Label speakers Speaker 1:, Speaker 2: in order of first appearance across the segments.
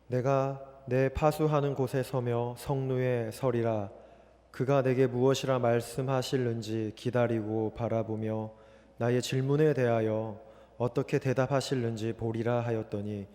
Speaker 1: 내가 내 파수하는 곳에 서며 성루에 서리라. 그가 내게 무엇이라 말씀하실는지 기다리고 바라보며 나의 질문에 대하여 어떻게 대답하실는지 보리라 하였더니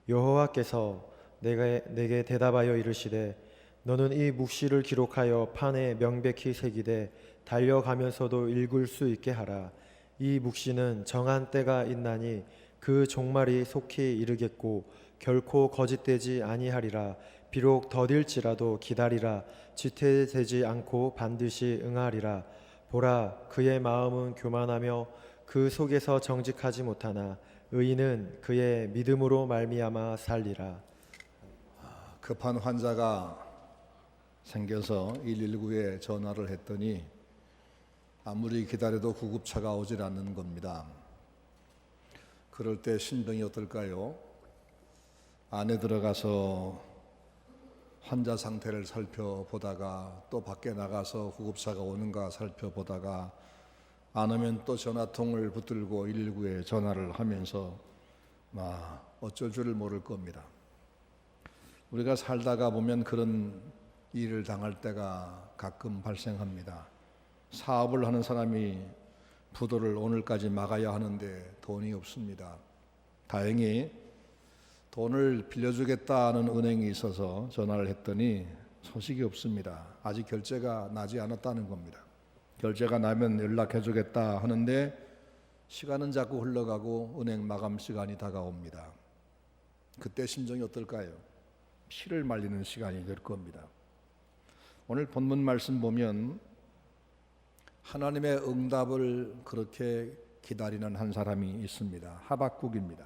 Speaker 1: 여호와께서 내게 대답하여 이르시되 너는 이 묵시를 기록하여 판에 명백히 새기되 달려가면서도 읽을 수 있게 하라. 이 묵시는 정한 때가 있나니 그 종말이 속히 이르겠고 결코 거짓되지 아니하리라. 비록 더딜지라도 기다리라. 지체되지 않고 반드시 응하리라. 보라, 그의 마음은 교만하며 그 속에서 정직하지 못하나 의인은 그의 믿음으로 말미암아 살리라.
Speaker 2: 급한 환자가 생겨서 119에 전화를 했더니 아무리 기다려도 구급차가 오질 않는 겁니다. 그럴 때 심정이 어떨까요? 안에 들어가서 환자 상태를 살펴보다가 또 밖에 나가서 구급차가 오는가 살펴보다가 안 오면 또 전화통을 붙들고 119에 전화를 하면서 어쩔 줄을 모를 겁니다. 우리가 살다가 보면 그런 일을 당할 때가 가끔 발생합니다. 사업을 하는 사람이 부도를 오늘까지 막아야 하는데 돈이 없습니다. 다행히 돈을 빌려주겠다는 은행이 있어서 전화를 했더니 소식이 없습니다. 아직 결제가 나지 않았다는 겁니다. 결제가 나면 연락해 주겠다 하는데 시간은 자꾸 흘러가고 은행 마감 시간이 다가옵니다. 그때 심정이 어떨까요? 피를 말리는 시간이 될 겁니다. 오늘 본문 말씀 보면 하나님의 응답을 그렇게 기다리는 한 사람이 있습니다. 하박국입니다.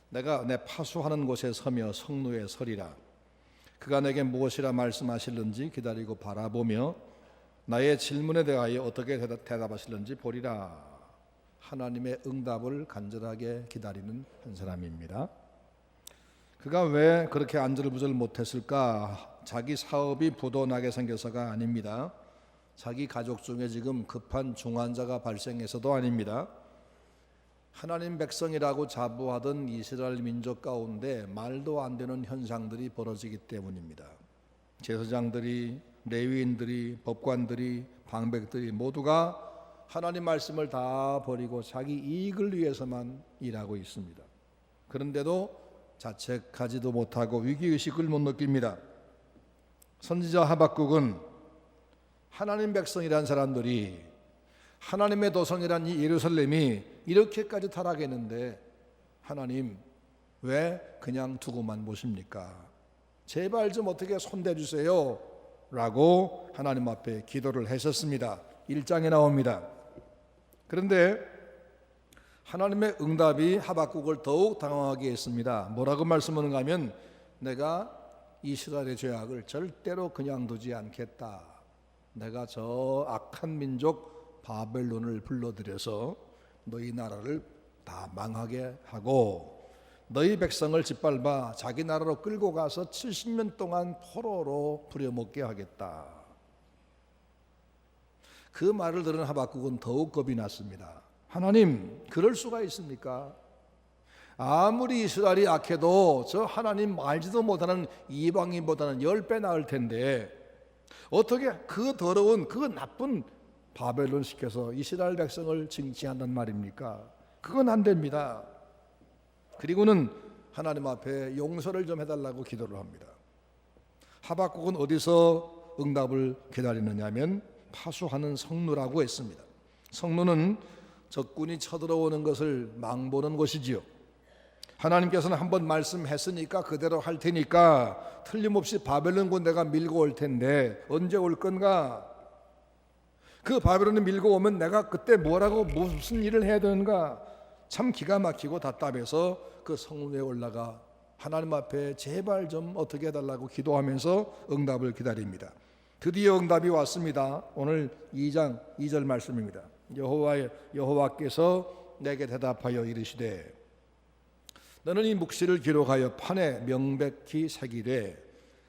Speaker 2: 내가 내 파수하는 곳에 서며 성루에 서리라. 그가 내게 무엇이라 말씀하실는지 기다리고 바라보며 나의 질문에 대하여 어떻게 대답하실는지 보리라. 하나님의 응답을 간절하게 기다리는 한 사람입니다. 그가 왜 그렇게 안절부절 못했을까? 자기 사업이 부도나게 생겨서가 아닙니다. 자기 가족 중에 지금 급한 중환자가 발생해서도 아닙니다. 하나님 백성이라고 자부하던 이스라엘 민족 가운데 말도 안 되는 현상들이 벌어지기 때문입니다. 제사장들이, 레위인들이, 법관들이, 방백들이 모두가 하나님 말씀을 다 버리고 자기 이익을 위해서만 일하고 있습니다. 그런데도 자책하지도 못하고 위기의식을 못 느낍니다. 선지자 하박국은 하나님 백성이란 사람들이 하나님의 도성이란 이 예루살렘이 이렇게까지 타락했는데 하나님 왜 그냥 두고만 보십니까? 제발 좀 어떻게 손대주세요 라고 하나님 앞에 기도를 하셨습니다. 1장에 나옵니다. 그런데 하나님의 응답이 하박국을 더욱 당황하게 했습니다. 뭐라고 말씀하는가 하면 내가 이스라엘의 죄악을 절대로 그냥 두지 않겠다. 내가 저 악한 민족 바벨론을 불러들여서 너희 나라를 다 망하게 하고 너희 백성을 짓밟아 자기 나라로 끌고 가서 70년 동안 포로로 부려먹게 하겠다. 그 말을 들은 하박국은 더욱 겁이 났습니다. 하나님, 그럴 수가 있습니까? 아무리 이스라엘이 악해도 저 하나님 알지도 못하는 이방인보다는 10배 나을 텐데 어떻게 그 더러운 그 나쁜 바벨론 시켜서 이스라엘 백성을 징치한단 말입니까? 그건 안 됩니다. 그리고는 하나님 앞에 용서를 좀 해달라고 기도를 합니다. 하박국은 어디서 응답을 기다리느냐 하면 파수하는 성루라고 했습니다. 성루는 적군이 쳐들어오는 것을 망보는 곳이지요. 하나님께서는 한번 말씀했으니까 그대로 할 테니까 틀림없이 바벨론 군대가 밀고 올 텐데 언제 올 건가? 그 바벨론이 밀고 오면 내가 그때 뭐라고 무슨 일을 해야 되는가? 참 기가 막히고 답답해서 그 성문에 올라가 하나님 앞에 제발 좀 어떻게 해달라고 기도하면서 응답을 기다립니다. 드디어 응답이 왔습니다. 오늘 2장 2절 말씀입니다. 여호와께서 내게 대답하여 이르시되 너는 이 묵시를 기록하여 판에 명백히 새기되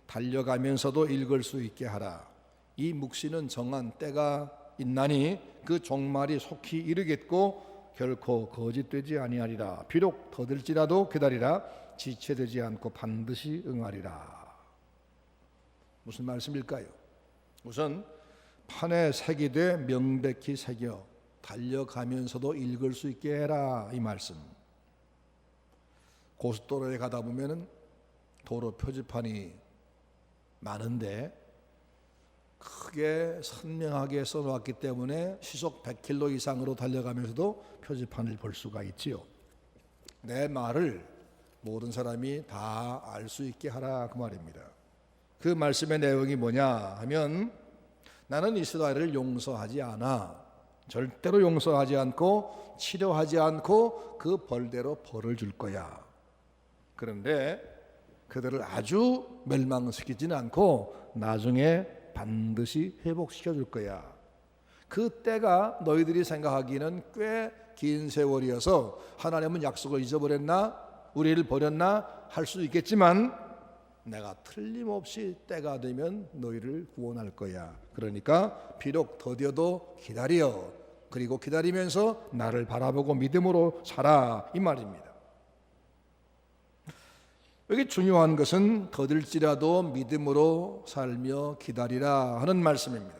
Speaker 2: 달려가면서도 읽을 수 있게 하라. 이 묵시는 정한 때가 있나니 그 종말이 속히 이르겠고 결코 거짓되지 아니하리라. 비록 더딜지라도 기다리라. 지체되지 않고 반드시 응하리라. 무슨 말씀일까요? 우선 판에 새기되 명백히 새겨 달려가면서도 읽을 수 있게 해라, 이 말씀. 고속도로에 가다 보면은 도로 표지판이 많은데 크게 선명하게 써놓았기 때문에 시속 100km 이상으로 달려가면서도 표지판을 볼 수가 있지요. 내 말을 모든 사람이 다 알 수 있게 하라, 그 말입니다. 그 말씀의 내용이 뭐냐 하면, 나는 이스라엘을 용서하지 않아. 절대로 용서하지 않고 치료하지 않고 그 벌대로 벌을 줄 거야. 그런데 그들을 아주 멸망시키지는 않고 나중에 반드시 회복시켜 줄 거야. 그 때가 너희들이 생각하기에는 꽤 긴 세월이어서 하나님은 약속을 잊어버렸나, 우리를 버렸나 할 수 있겠지만, 내가 틀림없이 때가 되면 너희를 구원할 거야. 그러니까 비록 더뎌도 기다려. 그리고 기다리면서 나를 바라보고 믿음으로 살아, 이 말입니다. 여기 중요한 것은 더딜지라도 믿음으로 살며 기다리라 하는 말씀입니다.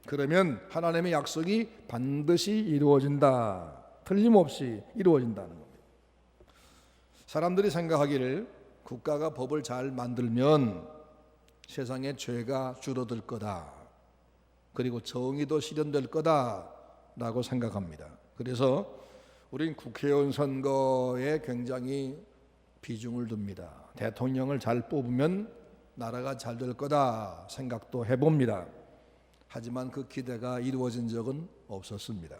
Speaker 2: 그러면 하나님의 약속이 반드시 이루어진다. 틀림없이 이루어진다는 겁니다. 사람들이 생각하기를 국가가 법을 잘 만들면 세상에 죄가 줄어들 거다. 그리고 정의도 실현될 거다라고 생각합니다. 그래서 우린 국회의원 선거에 굉장히 비중을 둡니다. 대통령을 잘 뽑으면 나라가 잘 될 거다 생각도 해봅니다. 하지만 그 기대가 이루어진 적은 없었습니다.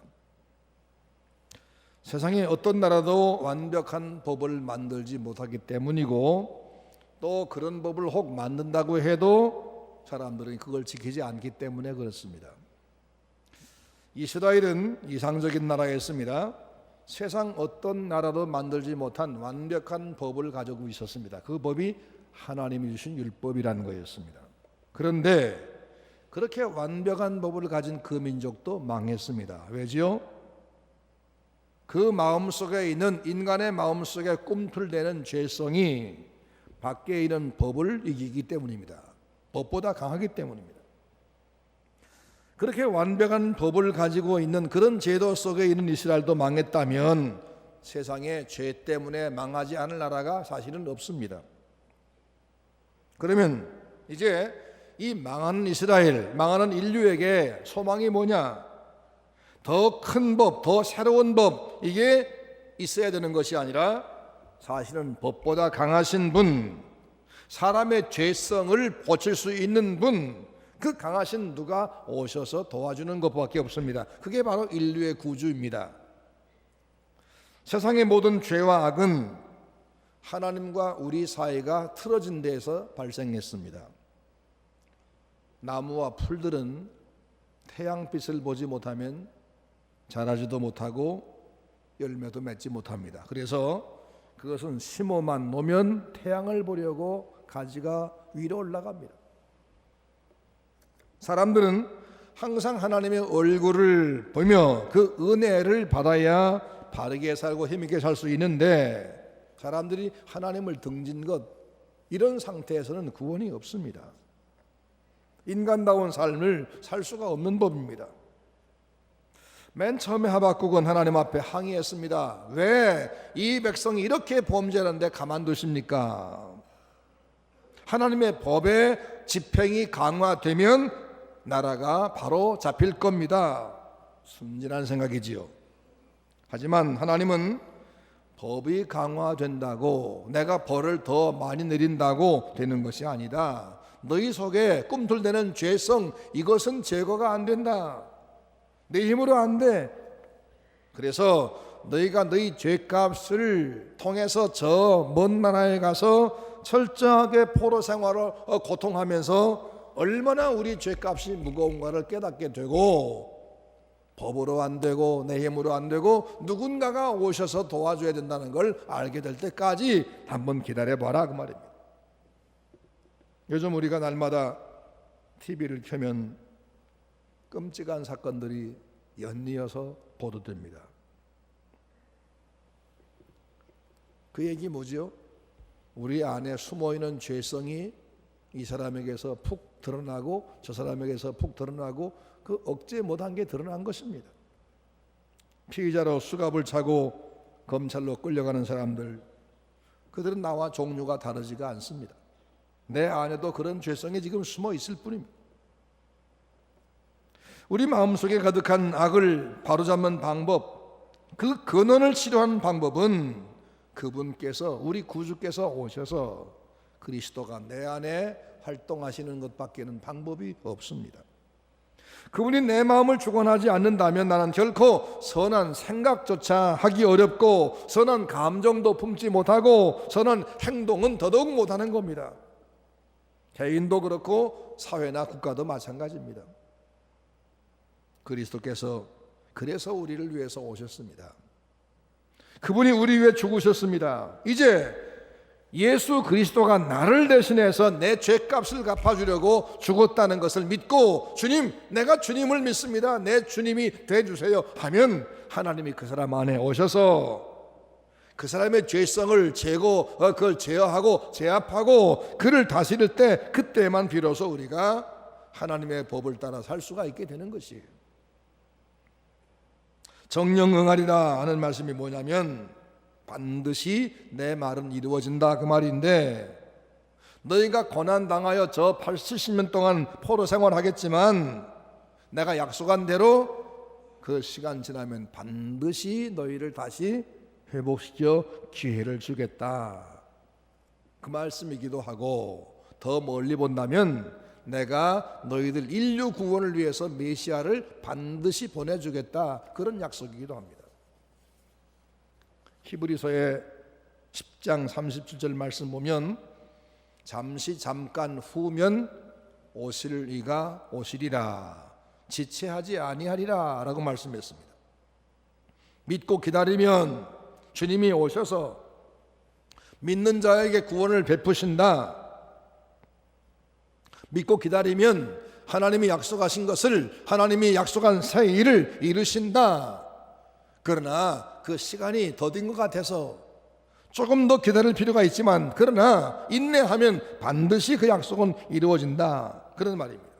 Speaker 2: 세상에 어떤 나라도 완벽한 법을 만들지 못하기 때문이고, 또 그런 법을 혹 만든다고 해도 사람들은 그걸 지키지 않기 때문에 그렇습니다. 이스라엘은 이상적인 나라였습니다. 세상 어떤 나라도 만들지 못한 완벽한 법을 가지고 있었습니다. 그 법이 하나님이 주신 율법이라는 거였습니다. 그런데 그렇게 완벽한 법을 가진 그 민족도 망했습니다. 왜지요? 그 마음속에 있는, 인간의 마음속에 꿈틀대는 죄성이 밖에 있는 법을 이기기 때문입니다. 법보다 강하기 때문입니다. 그렇게 완벽한 법을 가지고 있는 그런 제도 속에 있는 이스라엘도 망했다면 세상에 죄 때문에 망하지 않을 나라가 사실은 없습니다. 그러면 이제 이 망하는 이스라엘, 망하는 인류에게 소망이 뭐냐? 더 큰 법, 더 새로운 법, 이게 있어야 되는 것이 아니라 사실은 법보다 강하신 분, 사람의 죄성을 고칠 수 있는 분, 그 강하신 누가 오셔서 도와주는 것밖에 없습니다. 그게 바로 인류의 구주입니다. 세상의 모든 죄와 악은 하나님과 우리 사이가 틀어진 데에서 발생했습니다. 나무와 풀들은 태양빛을 보지 못하면 자라지도 못하고 열매도 맺지 못합니다. 그래서 그것은 심어만 놓으면 태양을 보려고 가지가 위로 올라갑니다. 사람들은 항상 하나님의 얼굴을 보며 그 은혜를 받아야 바르게 살고 힘있게 살 수 있는데, 사람들이 하나님을 등진 것, 이런 상태에서는 구원이 없습니다. 인간다운 삶을 살 수가 없는 법입니다. 맨 처음에 하박국은 하나님 앞에 항의했습니다. 왜 이 백성이 이렇게 범죄하는데 가만두십니까? 하나님의 법의 집행이 강화되면 나라가 바로 잡힐 겁니다. 순진한 생각이지요. 하지만 하나님은 법이 강화된다고 내가 벌을 더 많이 내린다고 되는 것이 아니다. 너희 속에 꿈틀대는 죄성, 이것은 제거가 안 된다. 내 힘으로 안 돼. 그래서 너희가 너희 죄값을 통해서 저 먼 나라에 가서 철저하게 포로 생활을 고통하면서 얼마나 우리 죄값이 무거운가를 깨닫게 되고, 법으로 안 되고 내 힘으로 안 되고 누군가가 오셔서 도와줘야 된다는 걸 알게 될 때까지 한번 기다려봐라, 그 말입니다. 요즘 우리가 날마다 TV를 켜면 끔찍한 사건들이 연이어서 보도됩니다. 그 얘기 뭐죠? 우리 안에 숨어있는 죄성이 이 사람에게서 푹 드러나고 저 사람에게서 푹 드러나고 그 억제 못한 게 드러난 것입니다. 피의자로 수갑을 차고 검찰로 끌려가는 사람들, 그들은 나와 종류가 다르지가 않습니다. 내 안에도 그런 죄성이 지금 숨어 있을 뿐입니다. 우리 마음속에 가득한 악을 바로잡는 방법, 그 근원을 치료하는 방법은 그분께서, 우리 구주께서 오셔서 그리스도가 내 안에 활동하시는 것밖에는 방법이 없습니다. 그분이 내 마음을 주관하지 않는다면 나는 결코 선한 생각조차 하기 어렵고 선한 감정도 품지 못하고 선한 행동은 더더욱 못하는 겁니다. 개인도 그렇고 사회나 국가도 마찬가지입니다. 그리스도께서 그래서 우리를 위해서 오셨습니다. 그분이 우리 위해 죽으셨습니다. 이제 예수 그리스도가 나를 대신해서 내 죄값을 갚아주려고 죽었다는 것을 믿고, 주님, 내가 주님을 믿습니다, 내 주님이 되어주세요 하면 하나님이 그 사람 안에 오셔서 그 사람의 죄성을 그걸 제어하고 제압하고 그를 다스릴 때, 그때만 비로소 우리가 하나님의 법을 따라 살 수가 있게 되는 것이에요. 정령 응하리라 하는 말씀이 뭐냐면 반드시 내 말은 이루어진다 그 말인데, 너희가 고난당하여 저 70년 동안 포로 생활하겠지만 내가 약속한 대로 그 시간 지나면 반드시 너희를 다시 회복시켜 기회를 주겠다 그 말씀이기도 하고, 더 멀리 본다면 내가 너희들 인류 구원을 위해서 메시아를 반드시 보내주겠다 그런 약속이기도 합니다. 히브리서의 10장 37절 말씀 보면 잠깐 후면 오실 이가 오시리라 지체하지 아니하리라 라고 말씀했습니다. 믿고 기다리면 주님이 오셔서 믿는 자에게 구원을 베푸신다. 믿고 기다리면 하나님이 약속하신 것을, 하나님이 약속한 새 일을 이루신다. 그러나 그 시간이 더딘 것 같아서 조금 더 기다릴 필요가 있지만, 그러나 인내하면 반드시 그 약속은 이루어진다 그런 말입니다.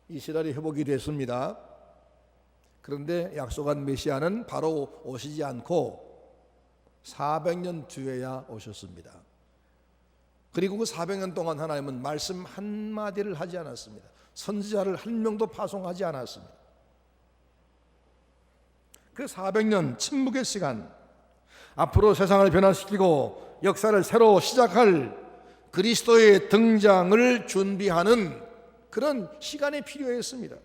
Speaker 2: 이스라엘이 회복이 됐습니다. 그런데 약속한 메시아는 바로 오시지 않고 400년 뒤에야 오셨습니다. 그리고 그 400년 동안 하나님은 말씀 한마디를 하지 않았습니다. 선지자를 한 명도 파송하지 않았습니다. 그 400년 침묵의 시간, 앞으로 세상을 변화시키고 역사를 새로 시작할 그리스도의 등장을 준비하는 그런 시간이 필요했습니다.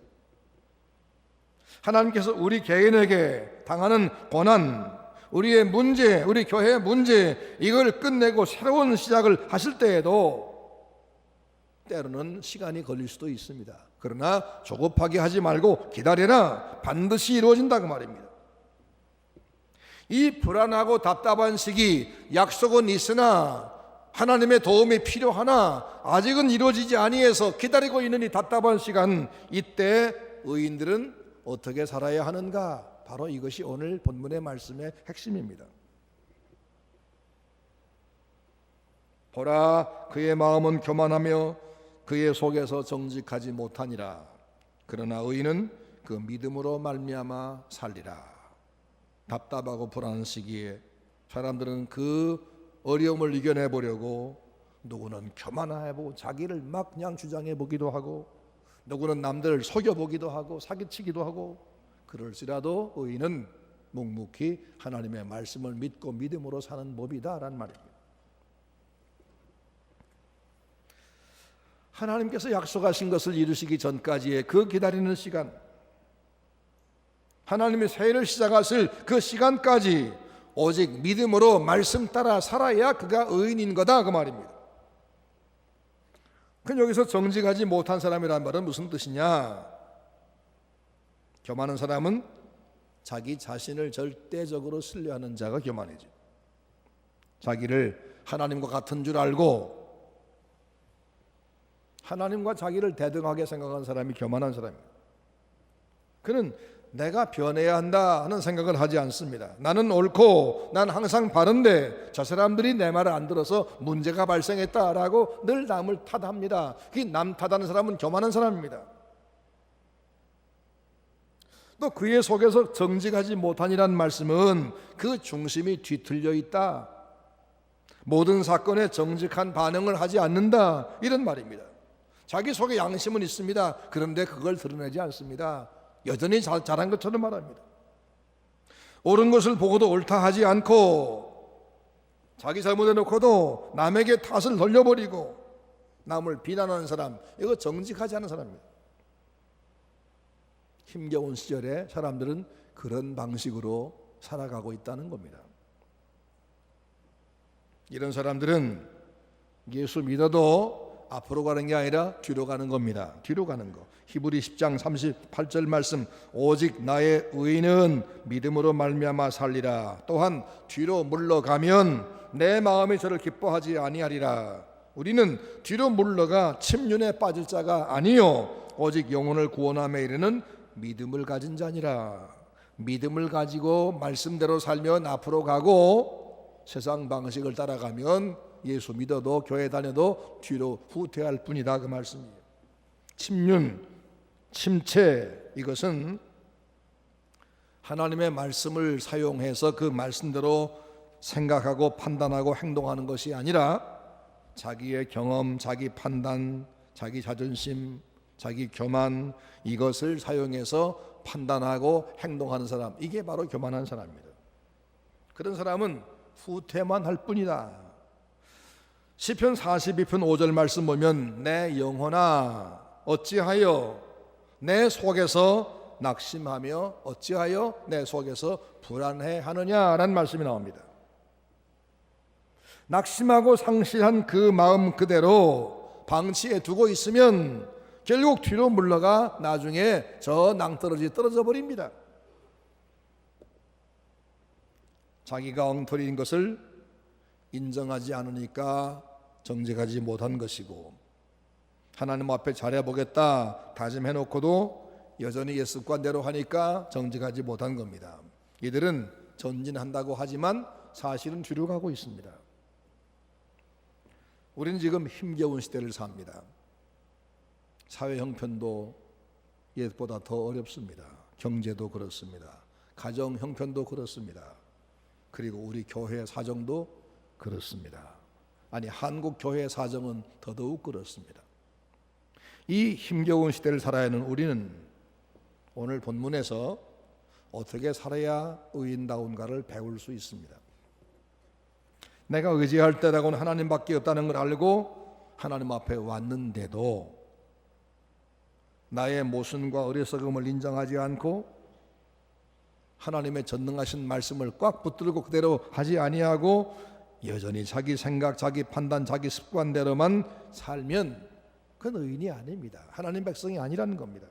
Speaker 2: 하나님께서 우리 개인에게 당하는 고난, 우리의 문제, 우리 교회의 문제, 이걸 끝내고 새로운 시작을 하실 때에도 때로는 시간이 걸릴 수도 있습니다. 그러나 조급하게 하지 말고 기다려라, 반드시 이루어진다 그 말입니다. 이 불안하고 답답한 시기, 약속은 있으나 하나님의 도움이 필요하나 아직은 이루어지지 아니해서 기다리고 있는 이 답답한 시간, 이때 의인들은 어떻게 살아야 하는가? 바로 이것이 오늘 본문의 말씀의 핵심입니다. 보라, 그의 마음은 교만하며 그의 속에서 정직하지 못하니라. 그러나 의인은 그 믿음으로 말미암아 살리라. 답답하고 불안한 시기에 사람들은 그 어려움을 이겨내 보려고 누구는 교만해보고 자기를 막 그냥 주장해 보기도 하고, 누구는 남들을 속여 보기도 하고 사기치기도 하고, 그럴지라도 의인은 묵묵히 하나님의 말씀을 믿고 믿음으로 사는 법이다라는 말입니다. 하나님께서 약속하신 것을 이루시기 전까지의 그 기다리는 시간, 하나님의 새해를 시작하실 그 시간까지 오직 믿음으로 말씀 따라 살아야 그가 의인인 거다 그 말입니다. 그럼 여기서 정직하지 못한 사람이란 말은 무슨 뜻이냐? 교만한 사람은 자기 자신을 절대적으로 신뢰하는 자가 교만이죠. 자기를 하나님과 같은 줄 알고 하나님과 자기를 대등하게 생각하는 사람이 교만한 사람입니다. 그는 내가 변해야 한다 하는 생각을 하지 않습니다. 나는 옳고 난 항상 바른데 저 사람들이 내 말을 안 들어서 문제가 발생했다라고 늘 남을 탓합니다. 그 남 탓하는 사람은 교만한 사람입니다. 또 그의 속에서 정직하지 못하니란 말씀은 그 중심이 뒤틀려 있다, 모든 사건에 정직한 반응을 하지 않는다, 이런 말입니다. 자기 속에 양심은 있습니다. 그런데 그걸 드러내지 않습니다. 여전히 잘한 것처럼 말합니다. 옳은 것을 보고도 옳다 하지 않고 자기 잘못해놓고도 남에게 탓을 돌려버리고 남을 비난하는 사람, 이거 정직하지 않은 사람입니다. 힘겨운 시절에 사람들은 그런 방식으로 살아가고 있다는 겁니다. 이런 사람들은 예수 믿어도 앞으로 가는 게 아니라 뒤로 가는 겁니다. 뒤로 가는 거. 히브리 10장 38절 말씀, 오직 나의 의인은 믿음으로 말미암아 살리라. 또한 뒤로 물러가면 내 마음이 저를 기뻐하지 아니하리라. 우리는 뒤로 물러가 침륜에 빠질 자가 아니요 오직 영혼을 구원함에 이르는 믿음을 가진 자니라. 믿음을 가지고 말씀대로 살면 앞으로 가고, 세상 방식을 따라가면 예수 믿어도 교회 다녀도 뒤로 후퇴할 뿐이다, 그 말씀이에요. 침륜, 침체, 이것은 하나님의 말씀을 사용해서 그 말씀대로 생각하고 판단하고 행동하는 것이 아니라 자기의 경험, 자기 판단, 자기 자존심, 자기 교만, 이것을 사용해서 판단하고 행동하는 사람, 이게 바로 교만한 사람입니다. 그런 사람은 후퇴만 할 뿐이다. 시편 42편 5절 말씀 보면 내 영혼아 어찌하여 내 속에서 낙심하며 어찌하여 내 속에서 불안해하느냐라는 말씀이 나옵니다. 낙심하고 상실한 그 마음 그대로 방치해 두고 있으면 결국 뒤로 물러가 나중에 저 낭떠러지 떨어져 버립니다. 자기가 엉터리인 것을 인정하지 않으니까 정직하지 못한 것이고, 하나님 앞에 잘해보겠다 다짐해놓고도 여전히 옛 습관대로 하니까 정직하지 못한 겁니다. 이들은 전진한다고 하지만 사실은 뒤로 가고 있습니다. 우리는 지금 힘겨운 시대를 삽니다. 사회 형편도 옛보다 더 어렵습니다. 경제도 그렇습니다. 가정 형편도 그렇습니다. 그리고 우리 교회 사정도 그렇습니다. 아니, 한국 교회 사정은 더더욱 그렇습니다. 이 힘겨운 시대를 살아야 하는 우리는 오늘 본문에서 어떻게 살아야 의인다운가를 배울 수 있습니다. 내가 의지할 때라고는 하나님밖에 없다는 걸 알고 하나님 앞에 왔는데도 나의 모순과 어리석음을 인정하지 않고 하나님의 전능하신 말씀을 꽉 붙들고 그대로 하지 아니하고 여전히 자기 생각, 자기 판단, 자기 습관대로만 살면 그건 의인이 아닙니다. 하나님 백성이 아니라는 겁니다.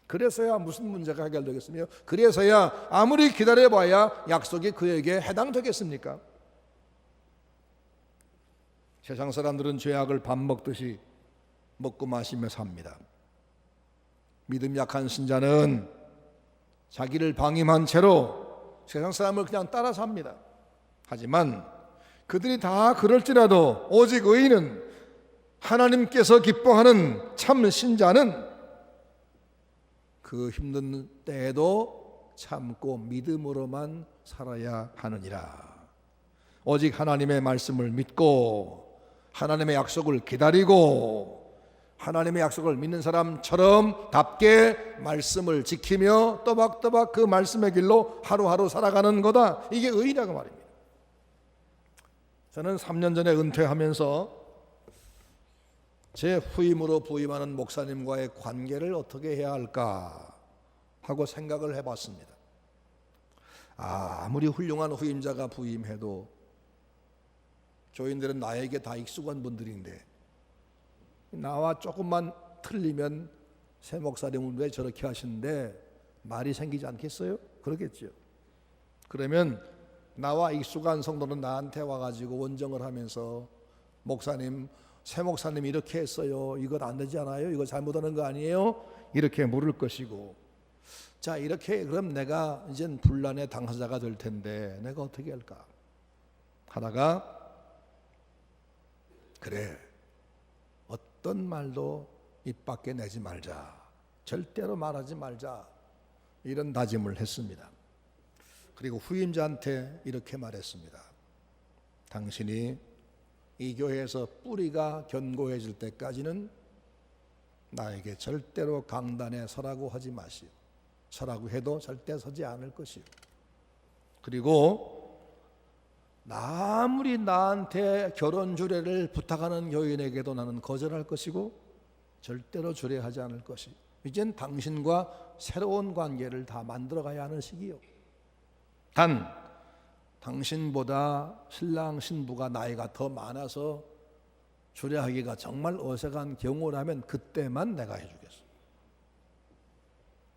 Speaker 2: 그래서야 무슨 문제가 해결되겠으며, 그래서야 아무리 기다려봐야 약속이 그에게 해당되겠습니까? 세상 사람들은 죄악을 밥 먹듯이 먹고 마시며 삽니다. 믿음 약한 신자는 자기를 방임한 채로 세상 사람을 그냥 따라 삽니다. 하지만 그들이 다 그럴지라도 오직 의인은, 하나님께서 기뻐하는 참 신자는 그 힘든 때에도 참고 믿음으로만 살아야 하느니라. 오직 하나님의 말씀을 믿고 하나님의 약속을 기다리고 하나님의 약속을 믿는 사람처럼 답게 말씀을 지키며 또박또박 그 말씀의 길로 하루하루 살아가는 거다. 이게 의인이라고 말입니다. 저는 3년 전에 은퇴하면서 제 후임으로 부임하는 목사님과의 관계를 어떻게 해야 할까 하고 생각을 해봤습니다. 아무리 훌륭한 후임자가 부임해도 교인들은 나에게 다 익숙한 분들인데 나와 조금만 틀리면 새 목사님은 왜 저렇게 하시는데 말이 생기지 않겠어요? 그러겠죠. 그러면 나와 익숙한 성도는 나한테 와가지고 원정을 하면서 목사님, 새 목사님이 이렇게 했어요. 이건 안 되지 않아요? 이거 잘못하는 거 아니에요? 이렇게 물을 것이고, 자, 이렇게 그럼 내가 이젠 분란의 당사자가 될 텐데 내가 어떻게 할까 하다가, 그래, 어떤 말도 입 밖에 내지 말자, 절대로 말하지 말자, 이런 다짐을 했습니다. 그리고 후임자한테 이렇게 말했습니다. 당신이 이 교회에서 뿌리가 견고해질 때까지는 나에게 절대로 강단에 서라고 하지 마시오. 서라고 해도 절대 서지 않을 것이오. 그리고 아무리 나한테 결혼 주례를 부탁하는 교인에게도 나는 거절할 것이고 절대로 주례하지 않을 것이오. 이젠 당신과 새로운 관계를 다 만들어가야 하는 시기요. 단 당신보다 신랑 신부가 나이가 더 많아서 주례하기가 정말 어색한 경우라면 그때만 내가 해주겠어.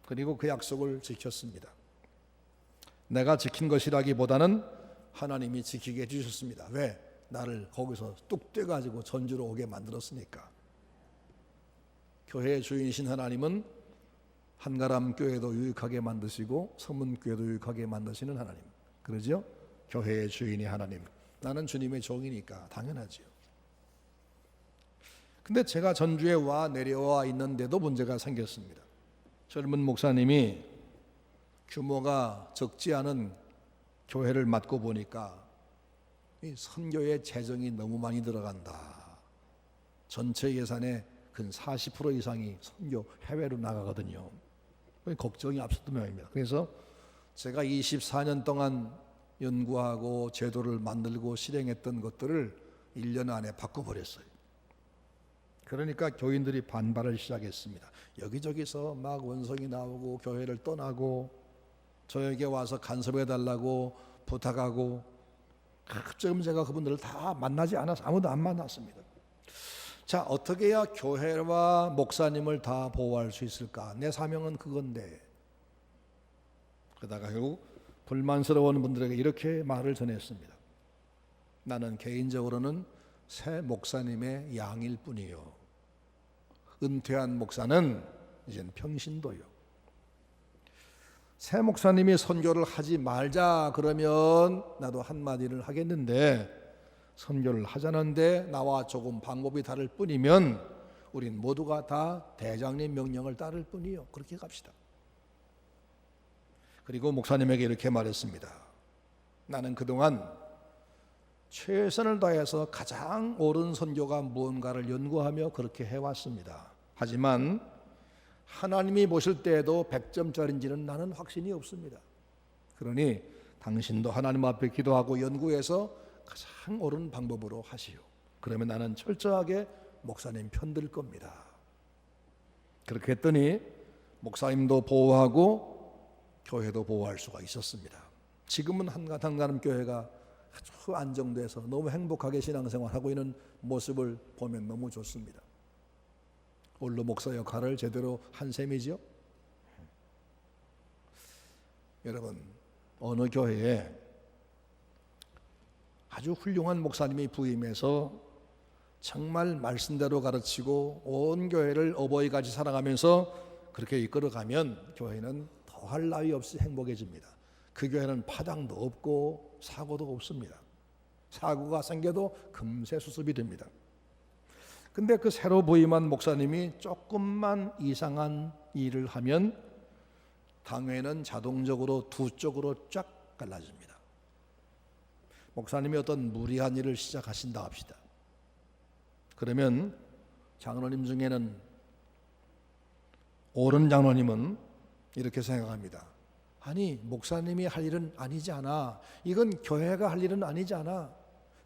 Speaker 2: 그리고 그 약속을 지켰습니다. 내가 지킨 것이라기보다는 하나님이 지키게 해주셨습니다. 왜? 나를 거기서 뚝 떼가지고 전주로 오게 만들었으니까. 교회의 주인이신 하나님은 한가람 교회도 유익하게 만드시고 서문교회도 유익하게 만드시는 하나님, 그러죠? 교회의 주인이 하나님, 나는 주님의 종이니까 당연하지요. 근데 제가 전주에 내려와 있는데도 문제가 생겼습니다. 젊은 목사님이 규모가 적지 않은 교회를 맡고 보니까 이 선교의 재정이 너무 많이 들어간다. 전체 예산의 근 40% 이상이 선교 해외로 나가거든요. 걱정이 앞섰던 모양입니다. 그래서 제가 24년 동안 연구하고 제도를 만들고 실행했던 것들을 1년 안에 바꿔버렸어요. 그러니까 교인들이 반발을 시작했습니다. 여기저기서 막 원성이 나오고 교회를 떠나고 저에게 와서 간섭해달라고 부탁하고, 지금 제가 그분들을 다 만나지 않아서 아무도 안 만났습니다. 자, 어떻게 해야 교회와 목사님을 다 보호할 수 있을까? 내 사명은 그건데. 그러다가 결국 불만스러운 분들에게 이렇게 말을 전했습니다. 나는 개인적으로는 새 목사님의 양일 뿐이요. 은퇴한 목사는 이젠 평신도요. 새 목사님이 선교를 하지 말자 그러면 나도 한마디를 하겠는데, 선교를 하자는데 나와 조금 방법이 다를 뿐이면 우린 모두가 다 대장님 명령을 따를 뿐이요. 그렇게 갑시다. 그리고 목사님에게 이렇게 말했습니다. 나는 그동안 최선을 다해서 가장 옳은 선교가 무언가를 연구하며 그렇게 해왔습니다. 하지만 하나님이 보실 때에도 100점짜리인지는 나는 확신이 없습니다. 그러니 당신도 하나님 앞에 기도하고 연구해서 가장 옳은 방법으로 하시오. 그러면 나는 철저하게 목사님 편들 겁니다. 그렇게 했더니 목사님도 보호하고 교회도 보호할 수가 있었습니다. 지금은 한가람 교회가 아주 안정돼서 너무 행복하게 신앙생활하고 있는 모습을 보면 너무 좋습니다. 홀로 목사 역할을 제대로 한 셈이죠. 여러분, 어느 교회에 아주 훌륭한 목사님이 부임해서 정말 말씀대로 가르치고 온 교회를 어버이같이 사랑하면서 그렇게 이끌어가면 교회는 더할 나위 없이 행복해집니다. 그 교회는 파당도 없고 사고도 없습니다. 사고가 생겨도 금세 수습이 됩니다. 근데 그 새로 부임한 목사님이 조금만 이상한 일을 하면 당회는 자동적으로 두 쪽으로 쫙 갈라집니다. 목사님이 어떤 무리한 일을 시작하신다 합시다. 그러면 장로님 중에는, 옳은 장로님은 이렇게 생각합니다. 아니, 목사님이 할 일은 아니지 않아. 이건 교회가 할 일은 아니지 않아.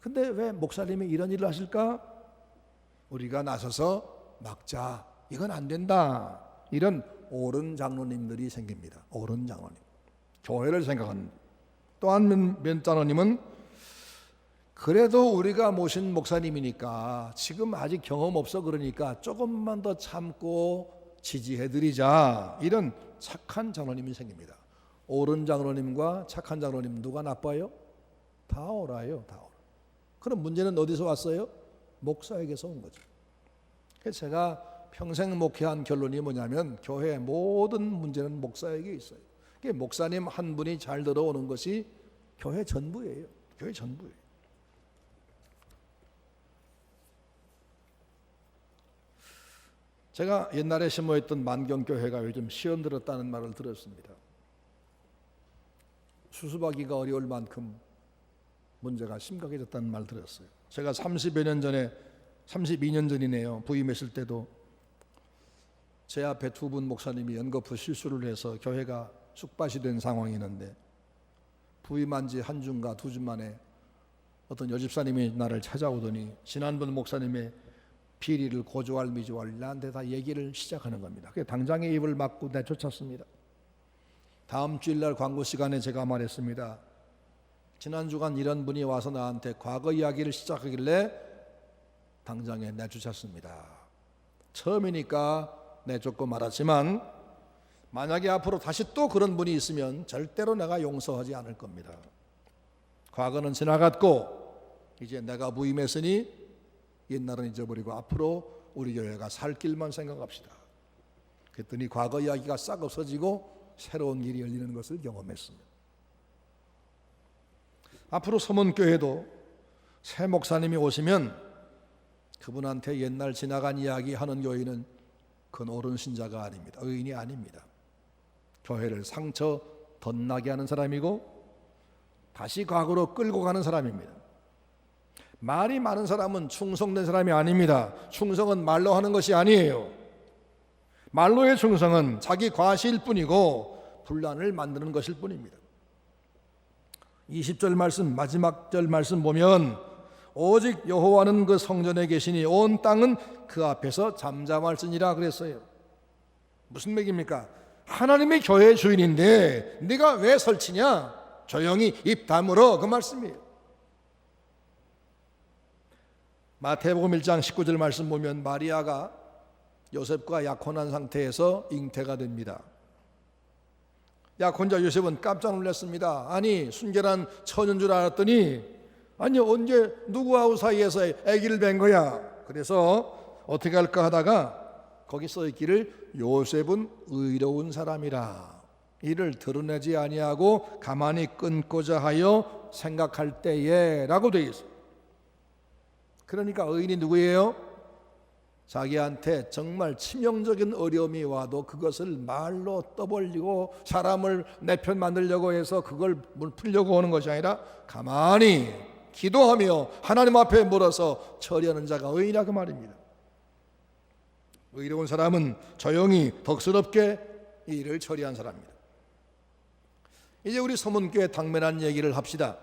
Speaker 2: 근데 왜 목사님이 이런 일을 하실까? 우리가 나서서 막자. 이건 안 된다. 이런 옳은 장로님들이 생깁니다. 옳은 장로님. 교회를 생각하는. 또 한 장로님은 그래도 우리가 모신 목사님이니까 지금 아직 경험 없어 그러니까 조금만 더 참고 지지해드리자. 이런 착한 장로님이 생깁니다. 옳은 장로님과 착한 장로님 누가 나빠요? 다 옳아요. 다 옳아. 그럼 문제는 어디서 왔어요? 목사에게서 온 거죠. 그래서 제가 평생 목회한 결론이 뭐냐면 교회의 모든 문제는 목사에게 있어요. 목사님 한 분이 잘 들어오는 것이 교회 전부예요. 교회 전부예요. 제가 옛날에 심어있던 만경교회가 요즘 시원들었다는 말을 들었습니다. 수습하기가 어려울 만큼 문제가 심각해졌다는 말 들었어요. 제가 30여 년 전에 32년 전이네요. 부임했을 때도 제 앞에 두 분 목사님이 연거푸 실수를 해서 교회가 쑥밭이 된 상황이 있는데 부임한 지 한 주인가 두 주 만에 어떤 여집사님이 나를 찾아오더니 지난번 목사님의 비리를 고조할 미조할 나한테 다 얘기를 시작하는 겁니다. 그게 당장에 입을 막고 내쫓았습니다. 다음 주일날 광고 시간에 제가 말했습니다. 지난 주간 이런 분이 와서 나한테 과거 이야기를 시작하길래 당장에 내쫓았습니다. 처음이니까 내쫓고 말았지만 만약에 앞으로 다시 또 그런 분이 있으면 절대로 내가 용서하지 않을 겁니다. 과거는 지나갔고 이제 내가 부임했으니 옛날은 잊어버리고 앞으로 우리 교회가 살 길만 생각합시다. 그랬더니 과거 이야기가 싹 없어지고 새로운 길이 열리는 것을 경험했습니다. 앞으로 서문교회도 새 목사님이 오시면 그분한테 옛날 지나간 이야기 하는 교회는 그건 옳은 신자가 아닙니다. 의인이 아닙니다. 교회를 상처 덧나게 하는 사람이고 다시 과거로 끌고 가는 사람입니다. 말이 많은 사람은 충성된 사람이 아닙니다. 충성은 말로 하는 것이 아니에요. 말로의 충성은 자기 과시일 뿐이고 분란을 만드는 것일 뿐입니다. 20절 말씀, 마지막 절 말씀 보면 오직 여호와는 그 성전에 계시니 온 땅은 그 앞에서 잠잠할지니라 그랬어요. 무슨 맥입니까? 하나님의 교회의 주인인데 네가 왜 설치냐? 조용히 입 다물어, 그 말씀이에요. 마태복음 1장 19절 말씀 보면 마리아가 요셉과 약혼한 상태에서 잉태가 됩니다. 약혼자 요셉은 깜짝 놀랐습니다. 아니 순결한 처녀인 줄 알았더니 아니 언제 누구하고 사이에서 아기를 뵌 거야. 그래서 어떻게 할까 하다가 거기 써있기를 요셉은 의로운 사람이라 이를 드러내지 아니하고 가만히 끊고자 하여 생각할 때에 라고 되어 있어요. 그러니까 의인이 누구예요? 자기한테 정말 치명적인 어려움이 와도 그것을 말로 떠벌리고 사람을 내 편 만들려고 해서 그걸 풀려고 하는 것이 아니라 가만히 기도하며 하나님 앞에 물어서 처리하는 자가 의인이라 그 말입니다. 의로운 사람은 조용히 덕스럽게 이 일을 처리한 사람입니다. 이제 우리 서문교회 당면한 얘기를 합시다.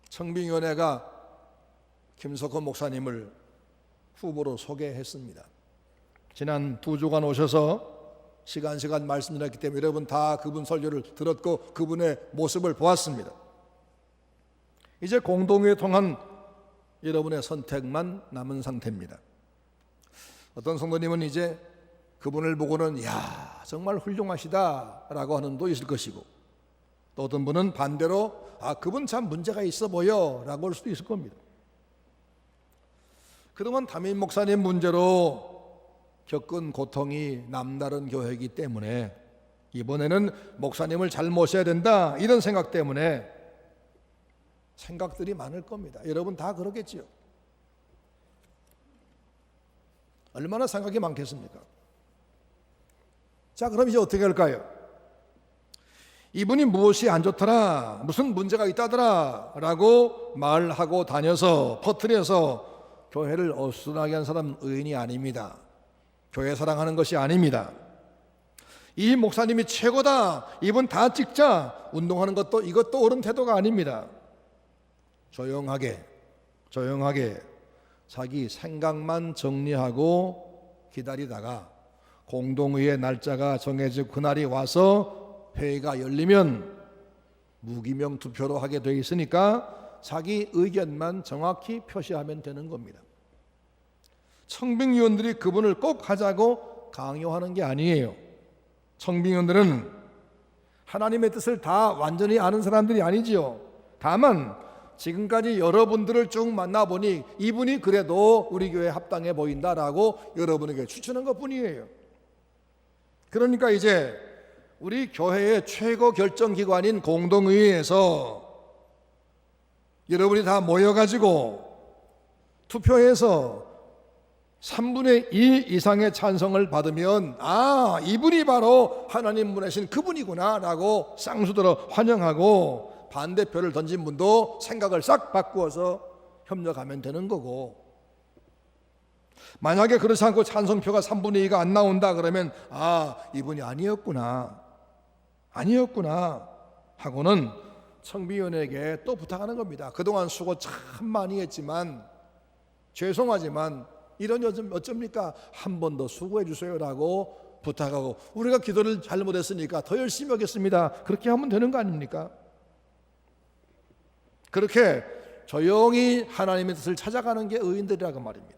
Speaker 2: 청빙위원회가 김석호 목사님을 후보로 소개했습니다. 지난 두 주간 오셔서 시간 말씀드렸기 때문에 여러분 다 그분 설교를 들었고 그분의 모습을 보았습니다. 이제 공동회에 통한 여러분의 선택만 남은 상태입니다. 어떤 성도님은 이제 그분을 보고는 야 정말 훌륭하시다 라고 하는 분도 있을 것이고 또 어떤 분은 반대로 아 그분 참 문제가 있어 보여 라고 할 수도 있을 겁니다. 그동안 담임 목사님 문제로 겪은 고통이 남다른 교회이기 때문에 이번에는 목사님을 잘 모셔야 된다 이런 생각 때문에 생각들이 많을 겁니다. 여러분 다 그러겠지요. 얼마나 생각이 많겠습니까? 자 그럼 이제 어떻게 할까요? 이분이 무엇이 안 좋더라 무슨 문제가 있다더라 라고 말하고 다녀서 퍼뜨려서 교회를 어수선하게 한 사람은 의인이 아닙니다. 교회 사랑하는 것이 아닙니다. 이 목사님이 최고다 이분 다 찍자 운동하는 것도 이것도 옳은 태도가 아닙니다. 조용하게 자기 생각만 정리하고 기다리다가 공동회의 날짜가 정해지고 그날이 와서 회의가 열리면 무기명 투표로 하게 되어 있으니까 자기 의견만 정확히 표시하면 되는 겁니다. 청빙위원들이 그분을 꼭 하자고 강요하는 게 아니에요. 청빙위원들은 하나님의 뜻을 다 완전히 아는 사람들이 아니지요. 다만 지금까지 여러분들을 쭉 만나보니 이분이 그래도 우리 교회에 합당해 보인다라고 여러분에게 추천한 것뿐이에요. 그러니까 이제 우리 교회의 최고 결정기관인 공동의회에서 여러분이 다 모여가지고 투표해서 3분의 2 이상의 찬성을 받으면 이분이 바로 하나님 보내신 그분이구나 라고 쌍수들어 환영하고, 반대표를 던진 분도 생각을 싹 바꾸어서 협력하면 되는 거고, 만약에 그렇지 않고 찬성표가 3분의 2가 안 나온다 그러면 이분이 아니었구나 하고는 청비위원에게 또 부탁하는 겁니다. 그동안 수고 참 많이 했지만 죄송하지만 이런 어쩝니까? 한 번 더 수고해 주세요라고 부탁하고, 우리가 기도를 잘못했으니까 더 열심히 하겠습니다. 그렇게 하면 되는 거 아닙니까? 그렇게 조용히 하나님의 뜻을 찾아가는 게 의인들이라고 말입니다.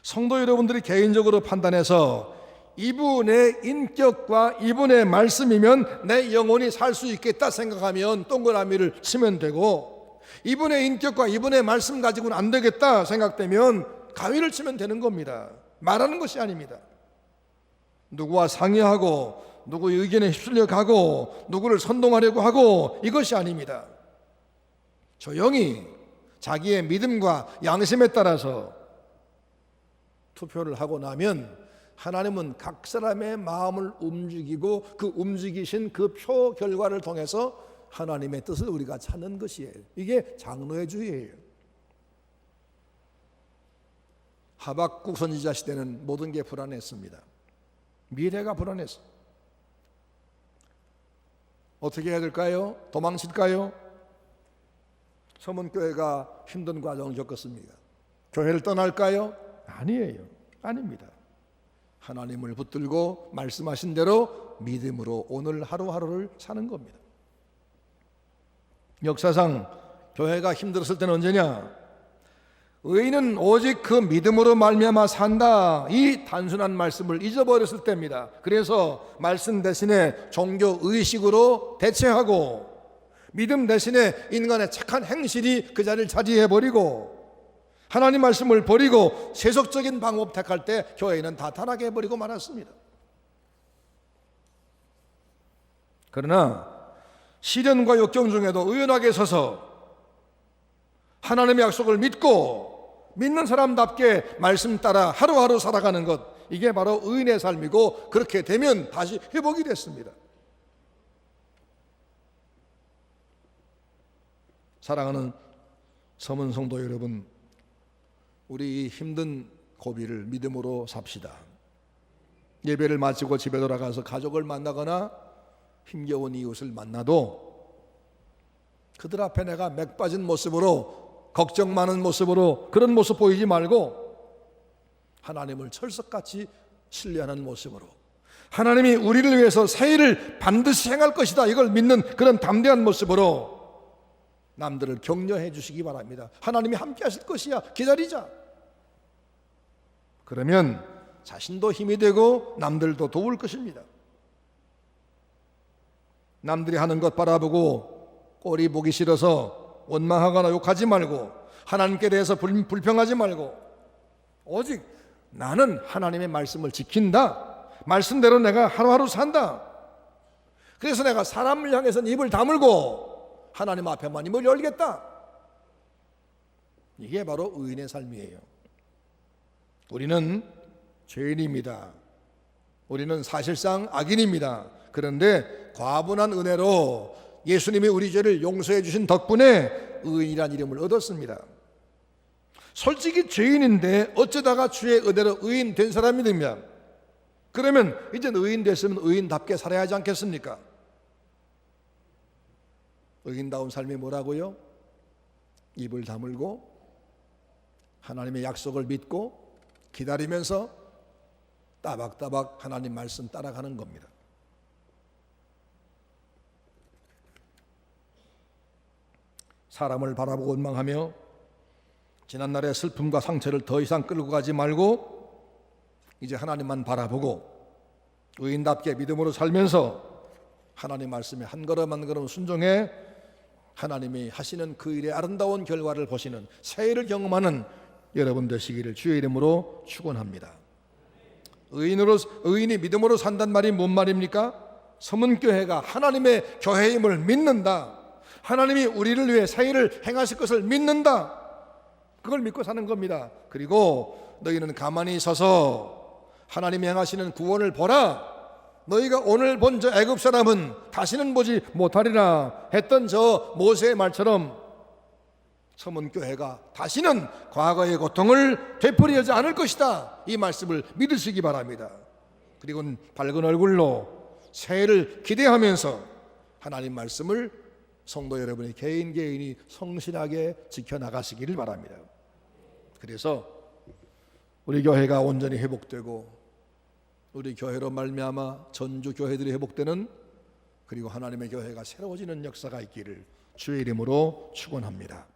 Speaker 2: 성도 여러분들이 개인적으로 판단해서 이분의 인격과 이분의 말씀이면 내 영혼이 살 수 있겠다 생각하면 동그라미를 치면 되고, 이분의 인격과 이분의 말씀 가지고는 안 되겠다 생각되면 가위를 치면 되는 겁니다. 말하는 것이 아닙니다. 누구와 상의하고 누구의 의견에 휩쓸려 가고 누구를 선동하려고 하고 이것이 아닙니다. 조용히 자기의 믿음과 양심에 따라서 투표를 하고 나면 하나님은 각 사람의 마음을 움직이고 그 움직이신 그 표 결과를 통해서 하나님의 뜻을 우리가 찾는 것이에요. 이게 장로의 주의예요. 하박국 선지자 시대는 모든 게 불안했습니다. 미래가 불안했어. 어떻게 해야 될까요? 도망칠까요? 서문교회가 힘든 과정을 겪었습니다. 교회를 떠날까요? 아니에요. 아닙니다. 하나님을 붙들고 말씀하신 대로 믿음으로 오늘 하루하루를 사는 겁니다. 역사상 교회가 힘들었을 때는 언제냐? 의인은 오직 그 믿음으로 말미암아 산다, 이 단순한 말씀을 잊어버렸을 때입니다. 그래서 말씀 대신에 종교 의식으로 대체하고 믿음 대신에 인간의 착한 행실이 그 자리를 차지해버리고 하나님 말씀을 버리고 세속적인 방법 택할 때 교회는 다 타락해버리고 말았습니다. 그러나 시련과 역경 중에도 의연하게 서서 하나님의 약속을 믿고 믿는 사람답게 말씀 따라 하루하루 살아가는 것, 이게 바로 의인의 삶이고, 그렇게 되면 다시 회복이 됐습니다. 사랑하는 서문 성도 여러분, 우리 이 힘든 고비를 믿음으로 삽시다. 예배를 마치고 집에 돌아가서 가족을 만나거나 힘겨운 이웃을 만나도 그들 앞에 내가 맥 빠진 모습으로, 걱정 많은 모습으로, 그런 모습 보이지 말고 하나님을 철석같이 신뢰하는 모습으로, 하나님이 우리를 위해서 새 일을 반드시 행할 것이다, 이걸 믿는 그런 담대한 모습으로 남들을 격려해 주시기 바랍니다. 하나님이 함께 하실 것이야, 기다리자. 그러면 자신도 힘이 되고 남들도 도울 것입니다. 남들이 하는 것 바라보고 꼴이 보기 싫어서 원망하거나 욕하지 말고, 하나님께 대해서 불평하지 말고, 오직 나는 하나님의 말씀을 지킨다, 말씀대로 내가 하루하루 산다, 그래서 내가 사람을 향해서는 입을 다물고 하나님 앞에만 입을 열겠다. 이게 바로 의인의 삶이에요. 우리는 죄인입니다. 우리는 사실상 악인입니다. 그런데 과분한 은혜로 예수님이 우리 죄를 용서해 주신 덕분에 의인이란 이름을 얻었습니다. 솔직히 죄인인데 어쩌다가 주의 은혜로 의인 된 사람이 되면, 그러면 이제 의인 됐으면 의인답게 살아야 하지 않겠습니까? 의인다운 삶이 뭐라고요? 입을 다물고 하나님의 약속을 믿고 기다리면서 따박따박 하나님 말씀 따라가는 겁니다. 사람을 바라보고 원망하며 지난날의 슬픔과 상처를 더 이상 끌고 가지 말고 이제 하나님만 바라보고 의인답게 믿음으로 살면서 하나님 말씀에 한 걸음 한 걸음 순종해 하나님이 하시는 그 일의 아름다운 결과를 보시는 새해를 경험하는 여러분 되시기를 주의 이름으로 축원합니다. 의인이 믿음으로 산단 말이 뭔 말입니까? 서문교회가 하나님의 교회임을 믿는다. 하나님이 우리를 위해 새해를 행하실 것을 믿는다. 그걸 믿고 사는 겁니다. 그리고 너희는 가만히 서서 하나님이 행하시는 구원을 보라. 너희가 오늘 본 저 애굽 사람은 다시는 보지 못하리라 했던 저 모세의 말처럼 서문교회가 다시는 과거의 고통을 되풀이하지 않을 것이다. 이 말씀을 믿으시기 바랍니다. 그리고 밝은 얼굴로 새해를 기대하면서 하나님 말씀을 성도 여러분이 개인이 성실하게 지켜나가시기를 바랍니다. 그래서 우리 교회가 온전히 회복되고 우리 교회로 말미암아 전주 교회들이 회복되는, 그리고 하나님의 교회가 새로워지는 역사가 있기를 주의 이름으로 축원합니다.